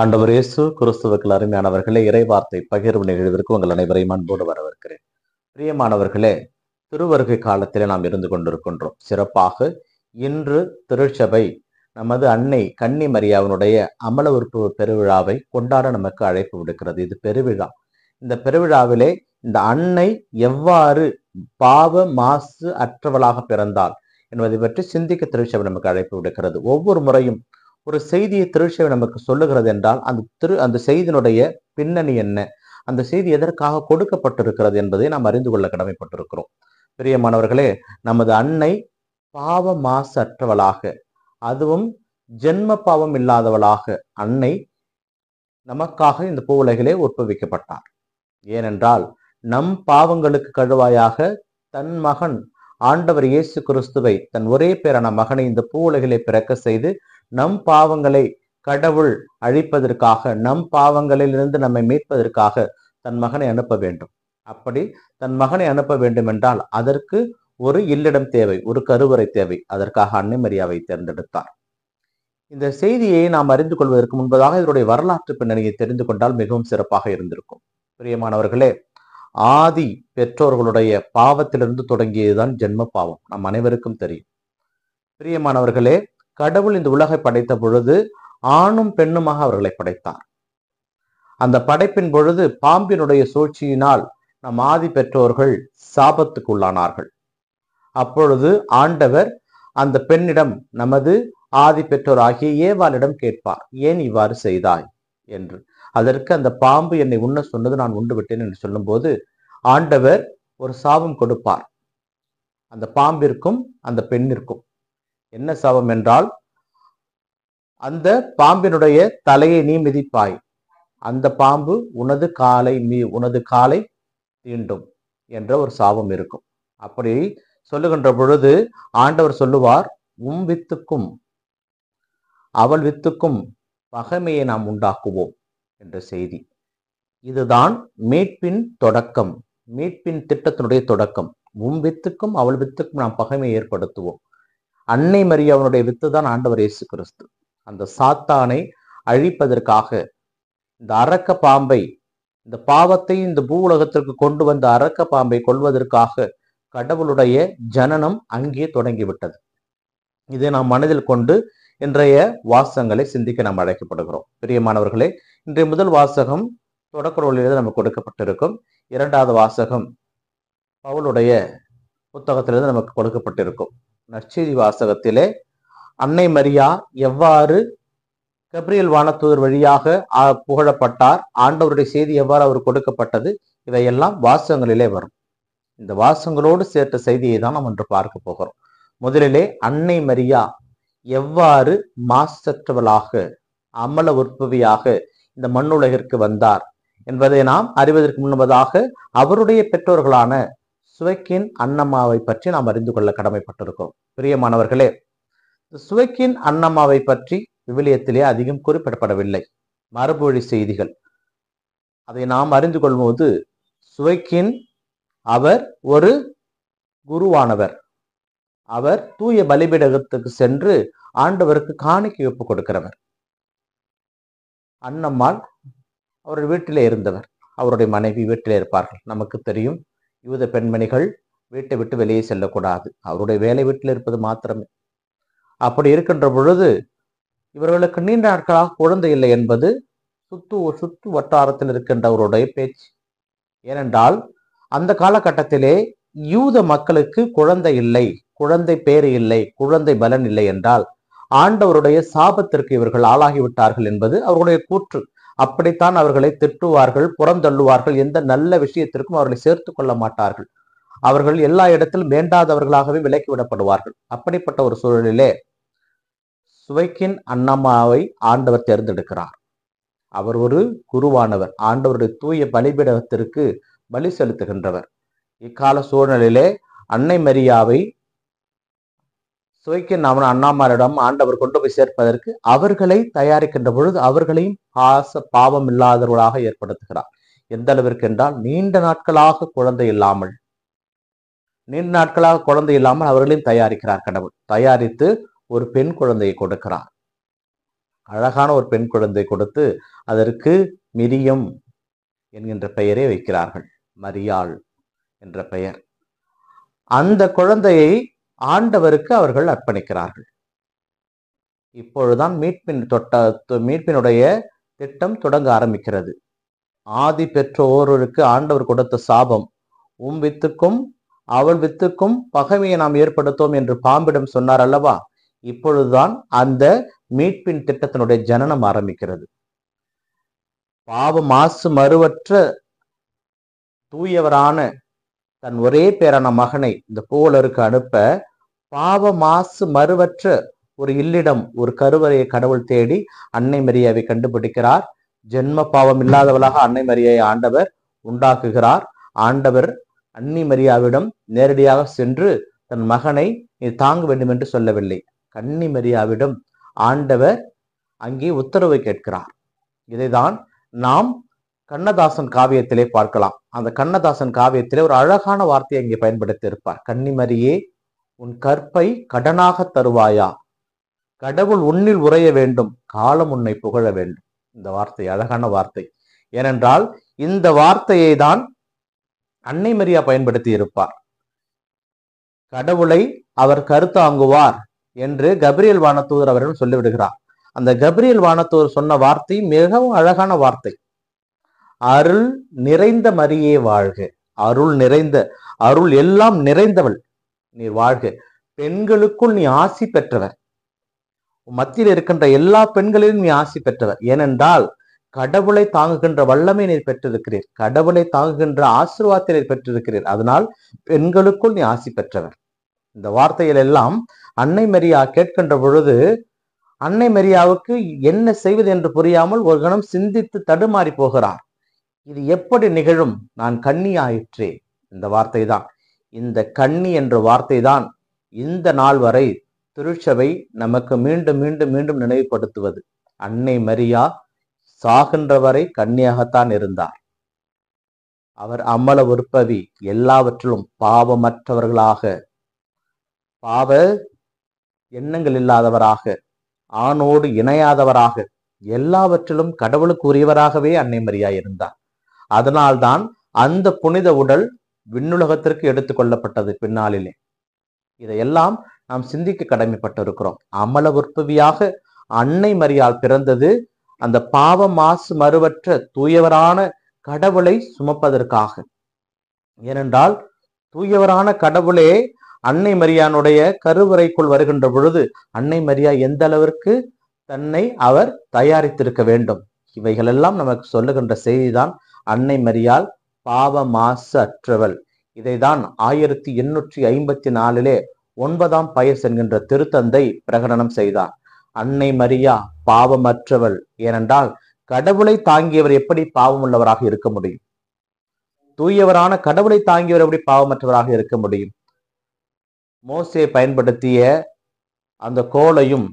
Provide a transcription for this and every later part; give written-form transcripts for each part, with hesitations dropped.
ஆண்டவர் இயேசு கிறிஸ்துவுக்கு அருமையானவர்களே, இறைவார்த்தை பகிர்வு நிகழ்விற்கு உங்கள் அனைவரையும் அன்போடு வரவேற்கிறேன். பிரியமானவர்களே, திருவருகை காலத்திலே நாம் இருந்து கொண்டிருக்கின்றோம். சிறப்பாக இன்று திருச்சபை நமது அன்னை கன்னி மரியாவினுடைய அமல உறுப்பு பெருவிழாவை கொண்டாட நமக்கு அழைப்பு விடுக்கிறது. இது பெருவிழா. இந்த பெருவிழாவிலே இந்த அன்னை எவ்வாறு பாவ மாசு அற்றவளாக பிறந்தாள் என்பதை பற்றி சிந்திக்க திருச்சபை நமக்கு அழைப்பு விடுக்கிறது. ஒவ்வொரு முறையும் ஒரு செய்தியை திருச்சபை நமக்கு சொல்லுகிறது என்றால் அந்த செய்தியினுடைய பின்னணி என்ன, அந்த செய்தி எதற்காக கொடுக்கப்பட்டிருக்கிறது என்பதை நாம் அறிந்து கொள்ள கடமைப்பட்டிருக்கிறோம். பிரியமானவர்களே, நமது அன்னை பாவ மாசு அற்றவளாக, அதுவும் ஜென்ம பாவம் இல்லாதவளாக அன்னை நமக்காக இந்த பூவுலகிலே உற்பவிக்கப்பட்டார். ஏனென்றால் நம் பாவங்களுக்கு கழுவாயாக தன் மகன் ஆண்டவர் இயேசு கிறிஸ்துவை, தன் ஒரே பேரான மகனை இந்த பூவுலகிலே பிறக்க செய்து நம் பாவங்களை கடவுள் அழிப்பதற்காக, நம் பாவங்களில் இருந்து நம்மை மீட்பதற்காக தன் மகனை அனுப்ப வேண்டும். அப்படி தன் மகனை அனுப்ப வேண்டும் என்றால் அதற்கு ஒரு இல்லிடம் தேவை, ஒரு கருவறை தேவை. அதற்காக அன்னை மரியாவை தேர்ந்தெடுத்தார். இந்த செய்தியை நாம் அறிந்து கொள்வதற்கு முன்பதாக இதனுடைய வரலாற்று பின்னணியை தெரிந்து கொண்டால் மிகவும் சிறப்பாக இருந்திருக்கும். பிரியமானவர்களே, ஆதி பெற்றோர்களுடைய பாவத்திலிருந்து தொடங்கியதுதான் ஜென்ம பாவம். நம் அனைவருக்கும் தெரியும். பிரியமானவர்களே, கடவுள் இந்த உலகை படைத்த பொழுது ஆணும் பெண்ணுமாக அவர்களை படைத்தார். அந்த படைப்பின் பொழுது பாம்பினுடைய சூழ்ச்சியினால் நம் ஆதி பெற்றோர்கள் சாபத்துக்கு உள்ளானார்கள். அப்பொழுது ஆண்டவர் அந்த பெண்ணிடம், நமது ஆதி பெற்றோர் ஆகிய ஏவாளிடம் கேட்பார், ஏன் இவ்வாறு செய்தாய் என்று. அதற்கு அந்த பாம்பு என்னை உண்ண சொன்னது, நான் உண்டு விட்டேன் என்று சொல்லும் போது ஆண்டவர் ஒரு சாபம் கொடுப்பார் அந்த பாம்பிற்கும் அந்த பெண்ணிற்கும். என்ன சாபம் என்றால், அந்த பாம்பினுடைய தலையை நீ மிதிப்பாய், அந்த பாம்பு உனது காலை தீண்டும் என்ற ஒரு சாபம் இருக்கும். அப்படி சொல்லுகின்ற பொழுது ஆண்டவர் சொல்லுவார், வித்துக்கும் அவள் வித்துக்கும் பகைமையை நாம் உண்டாக்குவோம் என்ற செய்தி. இதுதான் மீட்பின் தொடக்கம், மீட்பின் திட்டத்தினுடைய தொடக்கம். வித்துக்கும் அவள் வித்துக்கும் நாம் பகைமை ஏற்படுத்துவோம். அன்னை மரியாவினுடைய வித்து தான் ஆண்டவர் இயேசு கிறிஸ்து. அந்த சாத்தானை அழிப்பதற்காக, இந்த அரக்க பாம்பை, இந்த பாவத்தை இந்த பூ உலகத்திற்கு கொண்டு வந்த அரக்க பாம்பை கொள்வதற்காக கடவுளுடைய ஜனனம் அங்கே தொடங்கிவிட்டது. இதை நாம் மனதில் கொண்டு இன்றைய வாசகங்களை சிந்திக்க நாம் அழைக்கப்படுகிறோம். பிரியமானவர்களே, இன்றைய முதல் வாசகம் தொடக்க நூலிலிருந்து நமக்கு கொடுக்கப்பட்டிருக்கும். இரண்டாவது வாசகம் பவுலுடைய புத்தகத்திலிருந்து நமக்கு கொடுக்கப்பட்டிருக்கும். நற்செய்தி வாசகத்திலே அன்னை மரியா எவ்வாறு கபிரியல் வானதூதர் வழியாக புகழப்பட்டார், ஆண்டவருடைய செய்தி எவ்வாறு அவர் கொடுக்கப்பட்டது, இவையெல்லாம் வாசகங்களிலே வரும். இந்த வாசகங்களோடு சேர்த்த செய்தியை தான் நாம் இன்று பார்க்க போகிறோம். முதலிலே அன்னை மரியா எவ்வாறு மாசற்றவளாக, அமல உற்பவியாக இந்த மண்ணுலகிற்கு வந்தார் என்பதை நாம் அறிவதற்கு முன்பதாக அவருடைய பெற்றோர்களான சுவைக்கின் அன்னம்மாவை பற்றி நாம் அறிந்து கொள்ள கடமைப்பட்டிருக்கிறோம். பிரியமானவர்களே, சுவைக்கின் அன்னம்மாவை பற்றி விவிலியத்திலே அதிகம் குறிப்பிடப்படவில்லை. மரபுவழி செய்திகள் அதை நாம் அறிந்து கொள்ளும்போது, சுவைக்கின் அவர் ஒரு குருவானவர். அவர் தூய பலிபீடத்துக்கு சென்று ஆண்டவருக்கு காணிக்கை ஒப்பு கொடுக்கிறவர். அன்னம்மாள் அவருடைய வீட்டிலே இருந்தவர். அவருடைய மனைவி வீட்டிலே இருப்பார்கள். நமக்கு தெரியும், யூத பெண்மணிகள் வீட்டை விட்டு வெளியே செல்லக்கூடாது, அவருடைய வேலை வீட்டில் இருப்பது மாத்திரமே. அப்படி இருக்கின்ற பொழுது இவர்களுக்கு நீண்ட நாட்களாக குழந்தை இல்லை என்பது சுற்று வட்டாரத்தில் இருக்கின்றவருடைய பேச்சு. ஏனென்றால் அந்த காலகட்டத்திலே யூத மக்களுக்கு குழந்தை இல்லை, குழந்தை பேறு இல்லை, குழந்தை பலன் இல்லை என்றால் ஆண்டவருடைய சாபத்திற்கு இவர்கள் ஆளாகிவிட்டார்கள் என்பது அவருடைய கூற்று. அப்படித்தான் அவர்களை திட்டுவார்கள், புறந்தள்ளுவார்கள். எந்த நல்ல விஷயத்திற்கும் அவர்களை சேர்த்து கொள்ள மாட்டார்கள். அவர்கள் எல்லா இடத்திலும் வேண்டாதவர்களாகவே விலக்கிவிடப்படுவார்கள். அப்படிப்பட்ட ஒரு சூழலிலே சுவைக்கின் அன்னம்மாவை ஆண்டவர் தேர்ந்தெடுக்கிறார். அவர் ஒரு குருவானவர், ஆண்டவருடைய தூய பலிபீடத்திற்கு பலி செலுத்துகின்றவர். இக்கால சூழ்நிலையிலே அன்னை மரியாவை சுவைக்கின் அண்ணாமாரிடம் ஆண்டவர் கொண்டு போய் சேர்ப்பதற்கு அவர்களை தயாரிக்கின்ற பொழுது அவர்களையும் பாவம் இல்லாதவர்களாக ஏற்படுத்துகிறார். எந்த அளவிற்கு என்றால், நீண்ட நாட்களாக குழந்தை இல்லாமல் நீண்ட நாட்களாக குழந்தை இல்லாமல் அவர்களையும் தயாரிக்கிறார் கடவுள். தயாரித்து ஒரு பெண் குழந்தையை கொடுக்கிறார். அழகான ஒரு பெண் குழந்தை கொடுத்து அதற்கு மிரியம் என்கின்ற பெயரை வைக்கிறார்கள். மரியாள் என்ற பெயர். அந்த குழந்தையை ஆண்டவருக்கு அவர்கள் அர்ப்பணிக்கிறார்கள். இப்பொழுதுதான் மீட்பினுடைய திட்டம் தொடங்க ஆரம்பிக்கிறது. ஆதி பெற்றோருக்கு ஆண்டவர் கொடுத்த சாபம், உம் வித்துக்கும் அவள் வித்துக்கும் பகைமையை நாம் ஏற்படுத்தோம் என்று பாம்பிடம் சொன்னார் அல்லவா? இப்பொழுதுதான் அந்த மீட்பின் திட்டத்தினுடைய ஜனனம் ஆரம்பிக்கிறது. பாவ மாசு மறுவற்ற தூயவரான தன் ஒரே பேரான மகனை இந்த பூவுலருக்கு அனுப்ப, பாவ மாசு மறுவற்ற ஒரு இல்லிடம், ஒரு கருவறையை கடவுள் தேடி அன்னை மரியாவை கண்டுபிடிக்கிறார். ஜென்ம பாவம் இல்லாதவளாக அன்னை மரியாவை ஆண்டவர் உண்டாக்குகிறார். ஆண்டவர் அன்னை மரியாவிடம் நேரடியாக சென்று தன் மகனை நீ தாங்க வேண்டும் என்று சொல்லவில்லை. கன்னி மரியாவிடம் ஆண்டவர் அங்கே உத்தரவை கேட்கிறார். இதைதான் நாம் கண்ணதாசன் காவியத்திலே பார்க்கலாம். அந்த கண்ணதாசன் காவியத்திலே ஒரு அழகான வார்த்தையை இங்கே பயன்படுத்தி இருப்பார். கன்னிமரியே, உன் கற்பை கடனாக தருவாயா? கடவுள் உன்னில் உறைய வேண்டும், காலம் உன்னை புகழ வேண்டும். இந்த வார்த்தை அழகான வார்த்தை. ஏனென்றால் இந்த வார்த்தையை தான் அன்னை மரியா பயன்படுத்தி இருப்பார். கடவுளை அவர் கருத்தாங்குவார் என்று கபிரியல் வானதூதர் அவரிடம் சொல்லிவிடுகிறார். அந்த கபிரியல் வானதூதர் சொன்ன வார்த்தை மிகவும் அழகான வார்த்தை. அருள் நிறைந்த மரியே வாழ்க. அருள் எல்லாம் நிறைந்தவள் நீ வாழ்க. பெண்களுக்குள் நீ ஆசி பெற்றவர். மத்தியில் இருக்கின்ற எல்லா பெண்களிலும் நீ ஆசி பெற்றவர். ஏனென்றால் கடவுளை தாங்குகின்ற வல்லமை நீர் பெற்றிருக்கிறீர். கடவுளை தாங்குகின்ற ஆசீர்வாதத்தை நீர் பெற்றிருக்கிறீர். அதனால் பெண்களுக்குள் நீ ஆசி பெற்றவர். இந்த வார்த்தைகள் எல்லாம் அன்னை மரியா கேட்கின்ற பொழுது அன்னை மரியாவுக்கு என்ன செய்வது என்று புரியாமல் ஒரு கணம் சிந்தித்து தடுமாறி போகிறார். இது எப்படி நிகழும்? நான் கன்னி ஆயிற்றே. இந்த வார்த்தை தான், இந்த கன்னி என்ற வார்த்தை தான் இந்த நாள் வரை திருச்சபை நமக்கு மீண்டும் மீண்டும் மீண்டும் நினைவுபடுத்துவது. அன்னை மரியா சாகின்ற வரை கன்னியாகத்தான் இருந்தார். அவர் அமல உற்பவி, எல்லாவற்றிலும் பாவமற்றவர்களாக, பாவ எண்ணங்கள் இல்லாதவராக, ஆணோடு இணையாதவராக, எல்லாவற்றிலும் கடவுளுக்கு உரியவராகவே அன்னை மரியா இருந்தார். அதனால்தான் அந்த புனித உடல் விண்ணுலகத்திற்கு எடுத்துக் கொள்ளப்பட்டது பின்னாளிலே. இதையெல்லாம் நாம் சிந்திக்க கடமைப்பட்டிருக்கிறோம். அமல உற்பவியாக அன்னை மரியாள் பிறந்தது அந்த பாவ மாசு மறுவற்ற தூயவரான கடவுளை சுமப்பதற்காக. ஏனென்றால் தூயவரான கடவுளே அன்னை மரியானுடைய கருவறைக்குள் வருகின்ற பொழுது அன்னை மரியா எந்த அளவிற்கு தன்னை அவர் தயாரித்திருக்க வேண்டும். இவைகளெல்லாம் நமக்கு சொல்லுகின்ற செய்திதான் அன்னை மரியாள் பாவ மாசு அற்றவள். இதைதான் 1854 9ஆம் பயஸ் என்கின்ற திருத்தந்தை பிரகடனம் செய்தார். அன்னை மரியா பாவமற்றவள். ஏனென்றால் கடவுளை தாங்கியவர் எப்படி பாவம் உள்ளவராக இருக்க முடியும்? தூயவரான கடவுளை தாங்கியவர் எப்படி பாவமற்றவராக இருக்க முடியும்? மோசே பயன்படுத்திய அந்த கோலையும்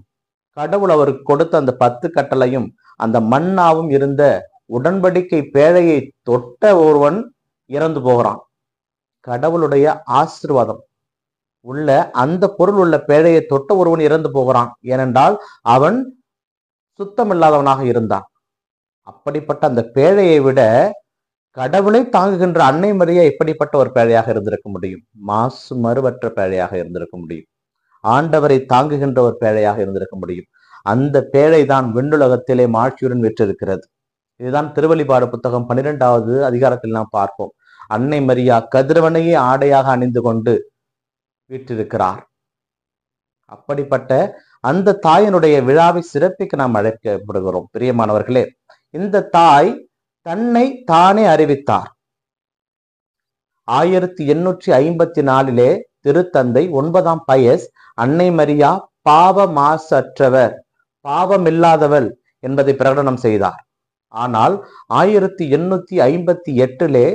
கடவுள் அவருக்கு கொடுத்த அந்த 10 கட்டளையும் அந்த மன்னாவும் இருந்த உடன்படிக்கை பேழையை தொட்ட ஒருவன் இறந்து போகிறான். கடவுளுடைய ஆசீர்வாதம் உள்ள அந்த பொருள் உள்ள பேழையை தொட்ட ஒருவன் இறந்து போகிறான். ஏனென்றால் அவன் சுத்தமில்லாதவனாக இருந்தான். அப்படிப்பட்ட அந்த பேழையை விட கடவுளை தாங்குகின்ற அன்னை மரியா எப்படிப்பட்ட ஒரு பேழையாக இருந்திருக்க முடியும்? மாசு மறுவற்ற பேழையாக இருந்திருக்க முடியும். ஆண்டவரை தாங்குகின்ற ஒரு பேழையாக இருந்திருக்க முடியும். அந்த பேழை தான் விண்ணுலகத்திலே மாட்சியுடன் வெற்றிருக்கிறது. இதுதான் திருவெளிப்பாடு புத்தகம் 12வது அதிகாரத்தில் நாம் பார்ப்போம். அன்னை மரியா கதிரவனையே ஆடையாக அணிந்து கொண்டு வீற்றிருக்கிறார். அப்படிப்பட்ட அந்த தாயினுடைய விழாவை சிறப்பிக்க நாம் அழைக்கப்படுகிறோம். பிரியமானவர்களே, இந்த தாய் தன்னை தானே அறிவித்தார். 1854 திருத்தந்தை 9ஆம் பயஸ் அன்னை மரியா பாவ மாசற்றவர், பாவமில்லாதவள் என்பதை பிரகடனம் செய்தார். ஆனால் 1858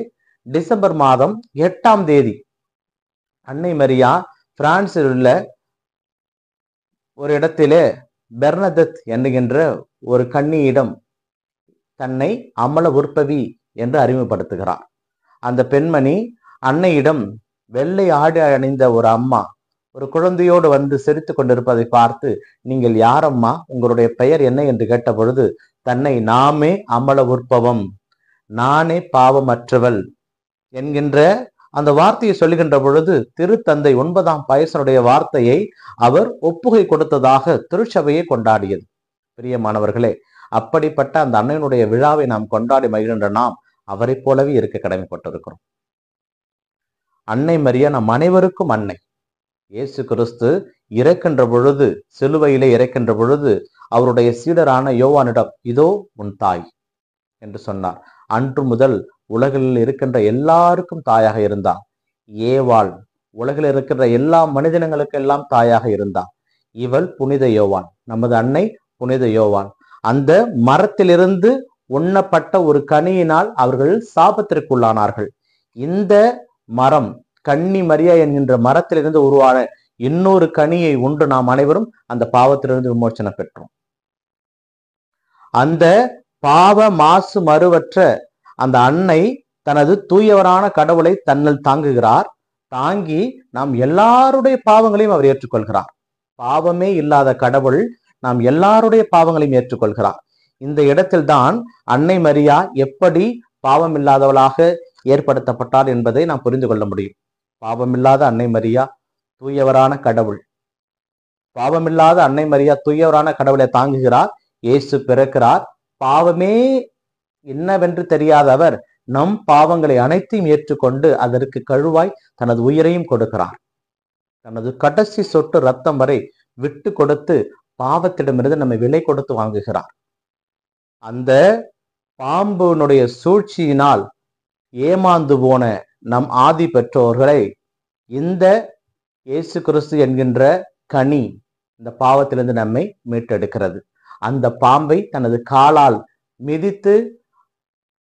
டிசம்பர் மாதம் 8ஆம் தேதி அன்னை மரியா பிரான்சில் உள்ள ஒரு இடத்திலே பெர்னதத் என்கின்ற ஒரு கன்னியிடம் தன்னை அமல உற்பவி என்று அறிமுகப்படுத்துகிறார். அந்த பெண்மணி அன்னையிடம் வெள்ளை ஆடை அணிந்த ஒரு அம்மா ஒரு குழந்தையோடு வந்து சிரித்து கொண்டிருப்பதை பார்த்து, நீங்கள் யாரம்மா, உங்களுடைய பெயர் என்ன என்று கேட்ட பொழுது, தன்னை நாமே அமல உற்பவம், நானே பாவமற்றவள் என்கின்ற அந்த வார்த்தையை சொல்லுகின்ற பொழுது, திருத்தந்தை 9ஆம் பயசனுடைய வார்த்தையை அவர் ஒப்புகை கொடுத்ததாக திருச்சபையை கொண்டாடியது. பிரியமானவர்களே, அப்படிப்பட்ட அந்த அன்னையினுடைய விழாவை நாம் கொண்டாடி மகிழ்கின்ற நாம் அவரை போலவே இருக்க கடமைப்பட்டிருக்கிறோம். அன்னை மரியா நம் அனைவருக்கும் அன்னை. இயேசு கிறிஸ்து இறக்கின்ற பொழுது, சிலுவையிலே இறக்கின்ற பொழுது அவருடைய சீடரான யோவானிடம், இதோ உன் தாய் என்று சொன்னார். அன்று முதல் உலகில் இருக்கின்ற எல்லாருக்கும் தாயாக இருந்தார். ஏவாள் உலகில் இருக்கின்ற எல்லா மனிதனங்களுக்கு எல்லாம் தாயாக இருந்தார். இவள் புனித யோவான், நமது அன்னை புனித யோவான். அந்த மரத்திலிருந்து உண்ணப்பட்ட ஒரு கனியினால் அவர்கள் சாபத்திற்குள்ளானார்கள். இந்த மரம், கன்னி மரியா என்கின்ற மரத்திலிருந்து உருவான இன்னொரு கனியை உண்டு நாம் அனைவரும் அந்த பாவத்திலிருந்து விமோசனம் பெற்றோம். அந்த பாவ மாசு மறுவற்ற அந்த அன்னை தனது தூயவரான கடவுளை தன்னில் தாங்குகிறார். தாங்கி நாம் எல்லாருடைய பாவங்களையும் அவர் ஏற்றுக்கொள்கிறார். பாவமே இல்லாத கடவுள் நாம் எல்லாருடைய பாவங்களையும் ஏற்றுக்கொள்கிறார். இந்த இடத்தில்தான் அன்னை மரியா எப்படி பாவம் இல்லாதவளாக ஏற்படுத்தப்பட்டார் என்பதை நாம் புரிந்து கொள்ள முடியும். பாவமில்லாத அன்னை மரியா தூயவரான கடவுள். பாவமில்லாத அன்னை மரியா தூயவரான கடவுளை தாங்குகிறார். இயேசு பிறக்கிறார். பாவமே என்னவென்று தெரியாத அவர் நம் பாவங்களை அனைத்தையும் ஏற்றுக்கொண்டு அதற்கு கழுவாய் தனது உயிரையும் கொடுக்கிறார். தனது கடைசி சொட்டு ரத்தம் வரை விட்டு கொடுத்து பாவத்திடமிருந்து நம்மை விலை கொடுத்து வாங்குகிறார். அந்த பாம்பினுடைய சூழ்ச்சியினால் ஏமாந்து போன நம் ஆதி பெற்றோர்களை இந்த இயேசு கிறிஸ்து என்கின்ற கனி இந்த பாவத்திலிருந்து நம்மை மீட்டெடுக்கிறது. அந்த பாம்பை தனது காலால் மிதித்து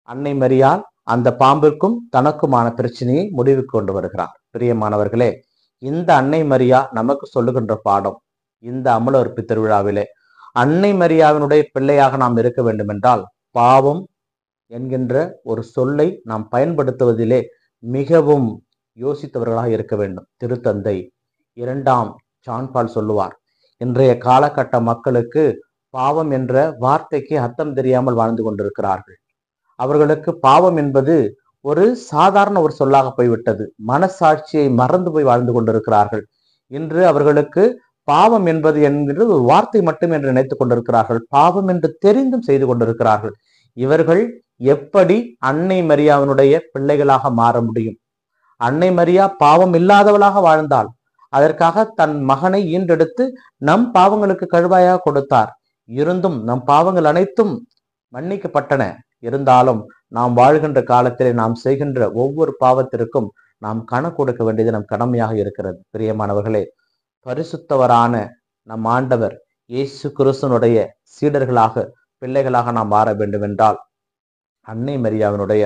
அன்னை மரியாள் அந்த பாம்பிற்கும் தனக்குமான பிரச்சனையை முடிவுக்கு கொண்டு வருகிறார். பிரியமானவர்களே, இந்த அன்னை மரியா நமக்கு சொல்லுகின்ற பாடம் இந்த அமலோற்பு திருவிழாவிலே, அன்னை மரியாவினுடைய பிள்ளையாக நாம் இருக்க வேண்டும் என்றால் பாவம் என்கின்ற ஒரு சொல்லை நாம் பயன்படுத்துவதிலே மிகவும் யோசித்தவர்களாக இருக்க வேண்டும். திருத்தந்தை 2ஆம் ஜான் பால் சொல்லுவார், இன்றைய காலகட்ட மக்களுக்கு பாவம் என்ற வார்த்தைக்கு அர்த்தம் தெரியாமல் வாழ்ந்து கொண்டிருக்கிறார்கள். அவர்களுக்கு பாவம் என்பது ஒரு சாதாரண ஒரு சொல்லாக போய்விட்டது. மனசாட்சியை மறந்து போய் வாழ்ந்து கொண்டிருக்கிறார்கள். இன்று அவர்களுக்கு பாவம் என்பது என்கிறது ஒரு வார்த்தை மட்டும் என்று நினைத்துக் கொண்டிருக்கிறார்கள். பாவம் என்று தெரிந்தும் செய்து கொண்டிருக்கிறார்கள். இவர்கள் எப்படி அன்னை மரியாவினுடைய பிள்ளைகளாக மாற முடியும்? அன்னை மரியா பாவம் இல்லாதவளாக வாழ்ந்தாள். அதற்காக தன் மகனை ஈன்றெடுத்து நம் பாவங்களுக்கு கழுவாயாக கொடுத்தார். இருந்தும் நம் பாவங்கள் அனைத்தும் மன்னிக்கப்பட்டன. இருந்தாலும் நாம் வாழ்கின்ற காலத்திலே நாம் செய்கின்ற ஒவ்வொரு பாவத்திற்கும் நாம் கணக்கு கொடுக்க வேண்டியது நம் கடமையாக இருக்கிறது. பிரியமானவர்களே, பரிசுத்தவரான நம் ஆண்டவர் இயேசு கிறிஸ்துனுடைய சீடர்களாக பிள்ளைகளாக நாம் மாற வேண்டும் என்றால், அன்னை மரியாவினுடைய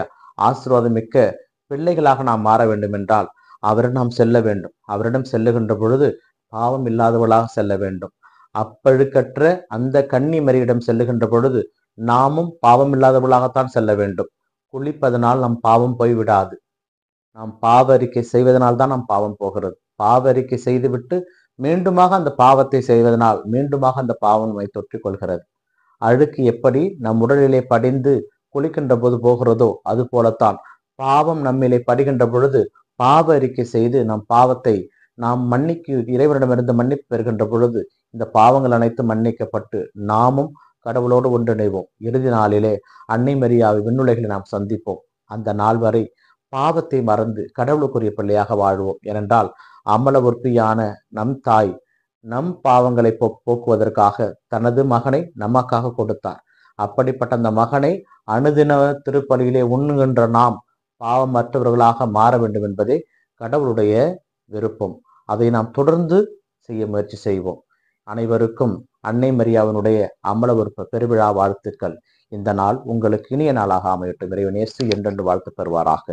ஆசீர்வாதம் மிக்க பிள்ளைகளாக நாம் மாற வேண்டும் என்றால் அவரிடம் நாம் செல்ல வேண்டும். அவரிடம் செல்லுகின்ற பொழுது பாவம் இல்லாதவளாக செல்ல வேண்டும். அப்பழுக்கற்ற அந்த கன்னி மரியிடம் செல்லுகின்ற பொழுது நாமும் பாவம் இல்லாதவளாகத்தான் செல்ல வேண்டும். குளிப்பதனால் நம் பாவம் போய்விடாது. நாம் பாவ அறிக்கை செய்வதனால் தான் நம் பாவம் போகிறது. பாவ அறிக்கை செய்துவிட்டு மீண்டுமாக அந்த பாவத்தை செய்வதனால் மீண்டுமாக அந்த பாவம் நம்மை தொற்றிக் கொள்கிறது. அழுக்கு எப்படி நம் உடலிலே படிந்து குளிக்கின்ற போது போகிறதோ அது போலத்தான் பாவம் நம்மிலே படுகின்ற பொழுது பாவ அறிக்கை செய்து நம் பாவத்தை நாம் இறைவனிடமிருந்து மன்னிப்பு பெறுகின்ற பொழுது இந்த பாவங்கள் அனைத்தும் மன்னிக்கப்பட்டு நாமும் கடவுளோடு ஒன்றிணைவோம். இறுதி நாளிலே அன்னை மரியாவை விண்ணுலகில் நாம் சந்திப்போம். அந்த நாள் வரை பாவத்தை மறந்து கடவுளுக்குரிய பிள்ளையாக வாழ்வோம். ஏனென்றால் அமல உற்பியான நம் தாய் நம் பாவங்களை போக்குவதற்காக தனது மகனை நமக்காக கொடுத்தார். அப்படிப்பட்ட அந்த மகனை அனுதின திருப்பலியிலே உண்ணுகின்ற நாம் பாவமற்றவர்களாக மாற வேண்டும் என்பதே கடவுளுடைய விருப்பம். அதை நாம் தொடர்ந்து செய்ய முயற்சி செய்வோம். அனைவருக்கும் அன்னை மரியாவினுடைய அமல உற்ப பெருவிழா வாழ்த்துக்கள். இந்த நாள் உங்களுக்கு இனிய நாளாக அமையட்டும். இறைவன் இயேசு என்றென்று வாழ்த்து பெறுவாராக.